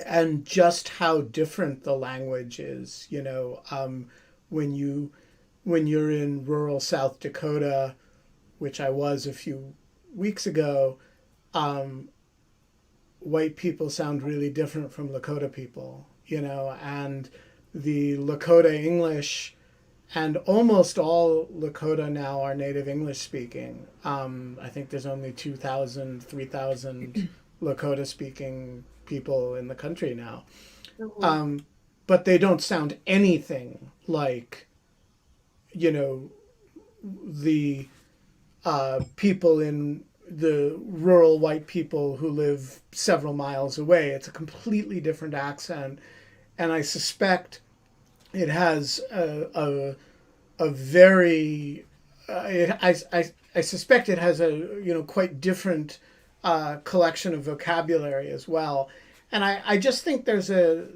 and just how different the language is. When you're in rural South Dakota, which I was a few weeks ago, white people sound really different from Lakota people, and the Lakota English. And almost all Lakota now are native English speaking. I think there's only 2,000, 3,000 Lakota speaking people in the country now. Mm-hmm. But they don't sound anything like, the people in the rural white people who live several miles away. It's a completely different accent. And I suspect it has a very I I suspect it has a quite different collection of vocabulary as well. And I just think there's a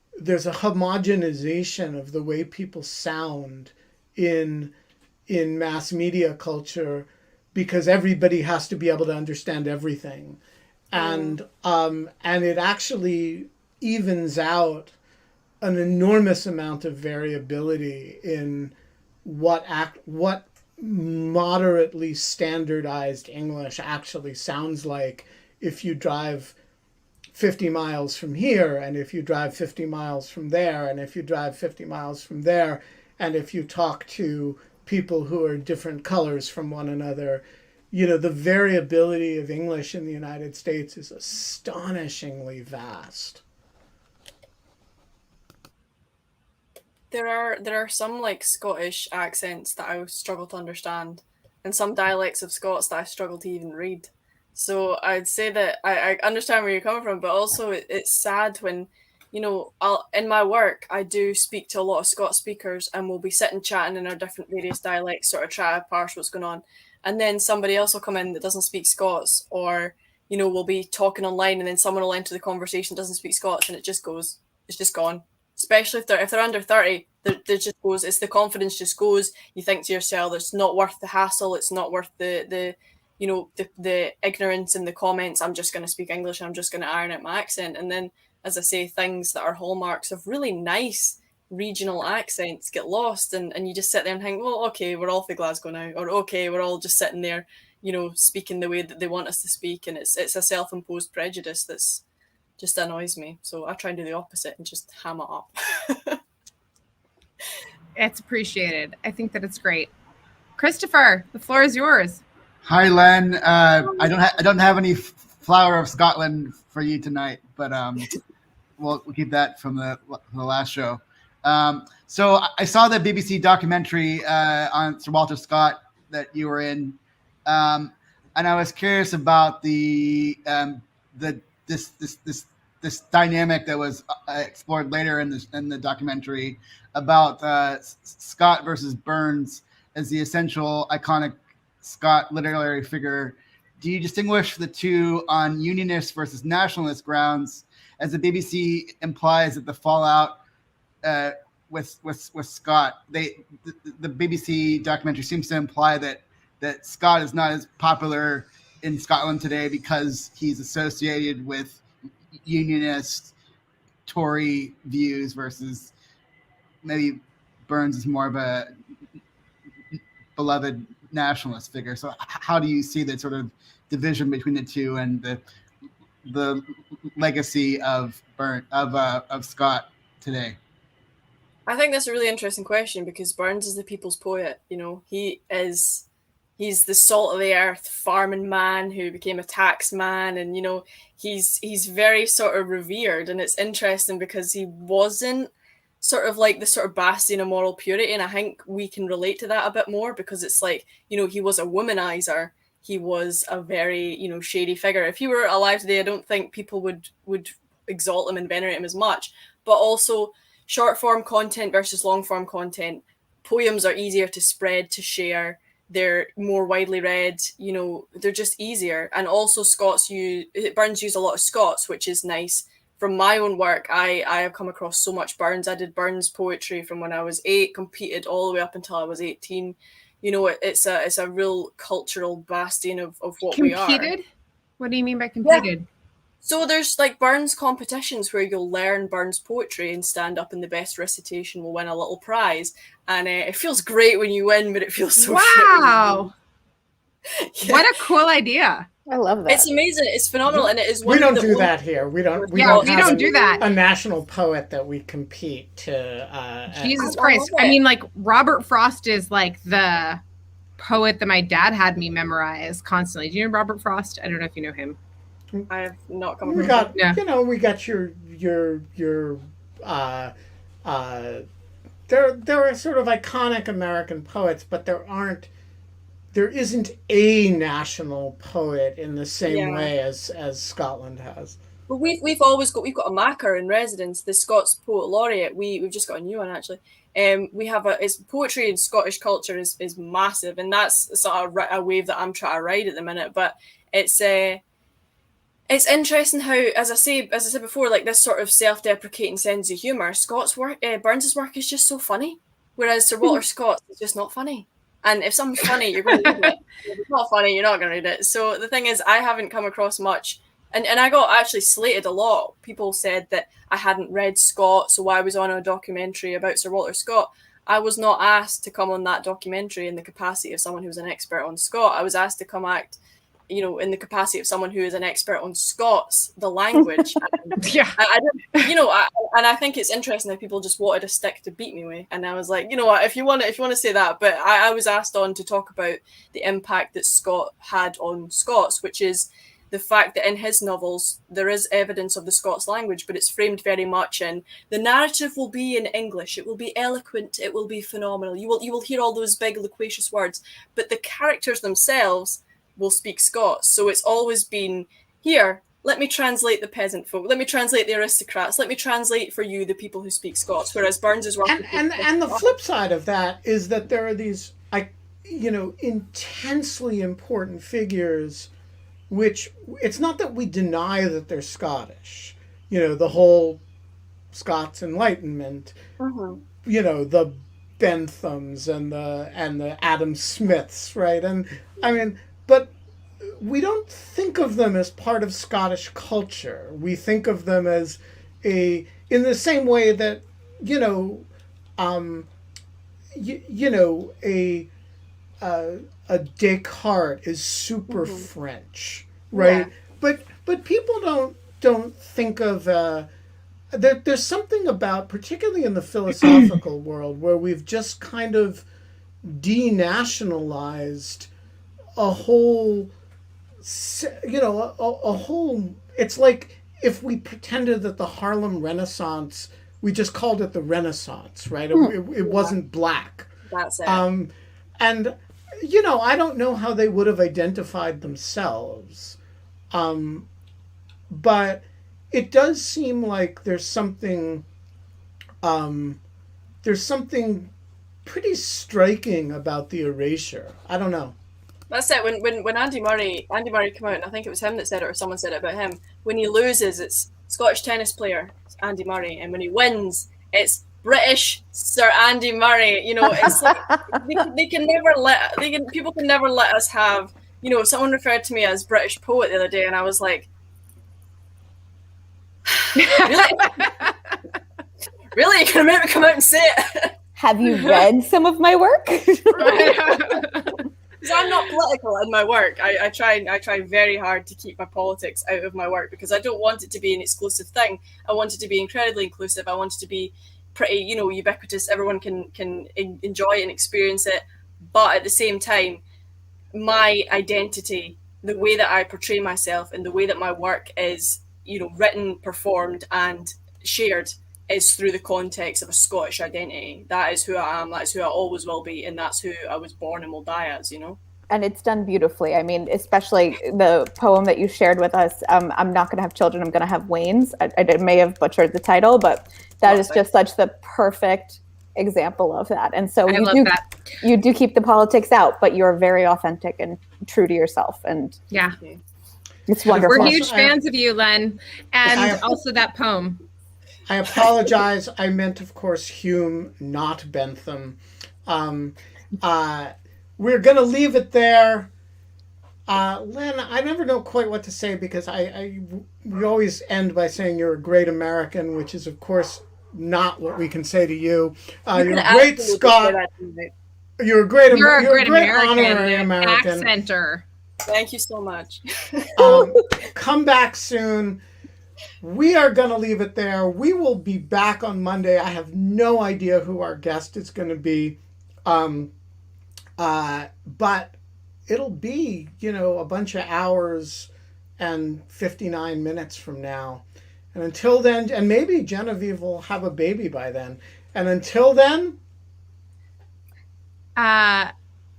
homogenization of the way people sound in mass media culture, because everybody has to be able to understand everything, and it actually evens out an enormous amount of variability in what moderately standardized English actually sounds like if you drive 50 miles from here, and if you drive 50 miles from there, and if you drive 50 miles from there, and if you talk to people who are different colors from one another. The variability of English in the United States is astonishingly vast. There are some like Scottish accents that I struggle to understand, and some dialects of Scots that I struggle to even read. So I'd say that I understand where you're coming from, but also it's sad when, in my work, I do speak to a lot of Scots speakers, and we'll be sitting chatting in our different various dialects, sort of try to parse what's going on. And then somebody else will come in that doesn't speak Scots, or, we'll be talking online, and then someone will enter the conversation, doesn't speak Scots, and it's just gone. Especially if they're under 30, there just goes, it's the confidence just goes. You think to yourself, it's not worth the hassle, it's not worth the ignorance in the comments. I'm just going to speak English, and I'm just going to iron out my accent. And then, as I say, things that are hallmarks of really nice regional accents get lost, and you just sit there and think, well, okay, we're all for Glasgow now, or okay, we're all just sitting there, speaking the way that they want us to speak, and it's a self-imposed prejudice that's just annoys me. So I try and do the opposite and just ham it up. It's appreciated. I think that it's great. Christopher, the floor is yours. Hi, Len. I don't have any flower of Scotland for you tonight, but we'll keep that from the last show. So I saw the BBC documentary on Sir Walter Scott that you were in, and I was curious about this dynamic that was explored later in the documentary about Scott versus Burns as the essential iconic Scott literary figure. Do you distinguish the two on unionist versus nationalist grounds, as the BBC implies that the fallout with Scott, the BBC documentary seems to imply that Scott is not as popular in Scotland today because he's associated with unionist Tory views, versus maybe Burns is more of a beloved nationalist figure. So how do you see the sort of division between the two and the legacy of Scott today? I think that's a really interesting question, because Burns is the people's poet. He's the salt of the earth farming man who became a tax man, and he's very sort of revered. And it's interesting because he wasn't sort of like the sort of bastion of moral purity, and I think we can relate to that a bit more, because it's like, he was a womanizer. He was a very shady figure. If he were alive today, I don't think people would exalt him and venerate him as much. But also, short form content versus long form content, poems are easier to spread, to share. They're more widely read, they're just easier. And also Burns used a lot of Scots, which is nice. From my own work, I have come across so much Burns. I did Burns poetry from when I was 8, competed all the way up until I was 18. It's a real cultural bastion of what we are. Competed? What do you mean by competed? Yeah. So there's like Burns competitions where you'll learn Burns poetry and stand up, and the best recitation will win a little prize. And it feels great when you win, but it feels so wow. Yeah. What a cool idea. I love that. It's amazing. It's phenomenal. And it is one We don't of the do that here. We don't do that. A national poet that we compete to. Jesus Christ. I mean, like, Robert Frost is like the poet that my dad had me memorize constantly. Do you know Robert Frost? I don't know if you know him. I have not come We across got, we got your there are sort of iconic American poets, but there isn't a national poet in the same way as Scotland has. Well, we've got a Macker in residence, the Scots Poet Laureate. We've just got a new one actually. We have it's poetry and Scottish culture is massive, and that's sort of a wave that I'm trying to ride at the minute. But it's interesting how, as I said before, like this sort of self-deprecating sense of humour. Burns's work is just so funny, whereas Sir Walter Scott's is just not funny. And if something's funny, you're going to read it. If it's not funny, you're not going to read it. So the thing is, I haven't come across much. And I got actually slated a lot. People said that I hadn't read Scott, so I was on a documentary about Sir Walter Scott. I was not asked to come on that documentary in the capacity of someone who's an expert on Scott. I was asked to come act, in the capacity of someone who is an expert on Scots, the language. Yeah. And I think it's interesting that people just wanted a stick to beat me with. And I was like, you know what, if you want to say that, but I was asked on to talk about the impact that Scott had on Scots, which is the fact that in his novels there is evidence of the Scots language, but it's framed very much in the narrative will be in English, it will be eloquent, it will be phenomenal, you will hear all those big loquacious words, but the characters themselves will speak Scots. So it's always been, here, let me translate the peasant folk, let me translate the aristocrats, let me translate for you the people who speak Scots, whereas Burns's work and the flip side of that is that there are these intensely important figures, which it's not that we deny that they're Scottish, the whole Scots Enlightenment, the Benthams and the Adam Smiths, right? And I mean, but we don't think of them as part of Scottish culture. We think of them as in the same way that a Descartes is super French, right? Yeah. But people don't think of there's something about, particularly in the philosophical world, where we've just kind of denationalized a whole, a whole. It's like if we pretended that the Harlem Renaissance, we just called it the Renaissance, right? It wasn't black. That's it. And I don't know how they would have identified themselves, but it does seem like there's something pretty striking about the erasure. I don't know. That's it. When Andy Murray came out, and I think it was him that said it, or someone said it about him. When he loses, it's Scottish tennis player Andy Murray, and when he wins, it's British Sir Andy Murray. It's like people can never let us have. Someone referred to me as British poet the other day, and I was like, really? Really? You're gonna make me come out and say it? Have you read some of my work? Because I'm not political in my work. I try very hard to keep my politics out of my work, because I don't want it to be an exclusive thing. I want it to be incredibly inclusive. I want it to be pretty, ubiquitous. Everyone can enjoy it and experience it. But at the same time, my identity, the way that I portray myself, and the way that my work is, written, performed, and shared, is through the context of a Scottish identity. That is who I am. That is who I always will be, and that's who I was born and will die as. And it's done beautifully. I mean, especially the poem that you shared with us. I'm not going to have children. I'm going to have Waynes. I may have butchered the title, but that is just such the perfect example of that. And so you do keep the politics out, but you're very authentic and true to yourself. And yeah, it's wonderful. We're huge fans of you, Len, and also that poem. I apologize. I meant, of course, Hume, not Bentham. We're going to leave it there. Len, I never know quite what to say, because we always end by saying you're a great American, which is, of course, not what we can say to you. You're a great Scot. You're a great honorary American. Accenter. Thank you so much. Come back soon. We are going to leave it there. We will be back on Monday. I have no idea who our guest is going to be. But it'll be, a bunch of hours and 59 minutes from now. And until then, and maybe Genevieve will have a baby by then. And until then...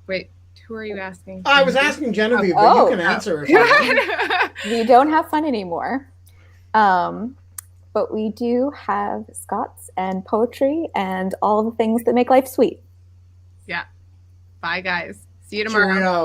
Wait, who are you asking? I was asking Genevieve, but you can answer it. We don't have fun anymore. But we do have Scots and poetry and all the things that make life sweet. Yeah. Bye, guys. See you tomorrow. Cheerio.